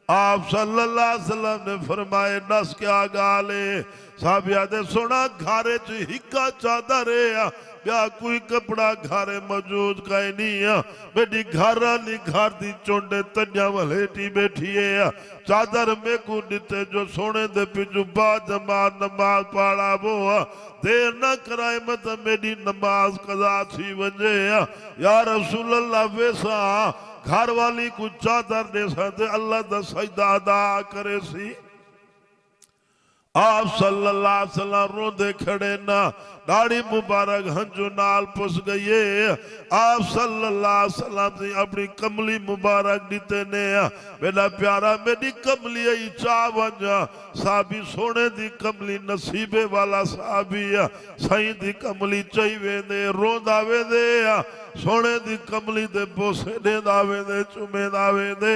आप सल्लल्लाहु अलैहि वसल्लम ने फरमाए दस क्या गाले साहबिया दे सोना घारे च हिक्का चादर है क्या कोई कपड़ा घारे मौजूद कहीं नहीं है बेटी घर वाली घर दी चोंडे तन्या वलेटी बैठी है चादर में को दिते जो सोने दे पिछू बा जमात नमाज पढ़ा वो देर न कराए मत मेरी नमाज कदा थी वजे या रसूल अल्लाह वैसा घर वाली को चादर दे सकते अल्लाह दा सजदा अदा करे सी। आप सल्लल्लाहु अलैहि वसल्लम रोंदे खड़े ना दाढ़ी मुबारक हंजू नाल पुस गई आप सल्लल्लाहु अलैहि वसल्लम से अपनी कमली मुबारक दीते ने मेरा प्यारा मेरी कमली आई चा वंजा साबी सोने दी कमली नसीबे वाला साबी सही दी कमली चाही वेंदे रोंदा वेंदे सोने दी कमली दे बोसे देंदा वेंदे चुमेंदा वेंदे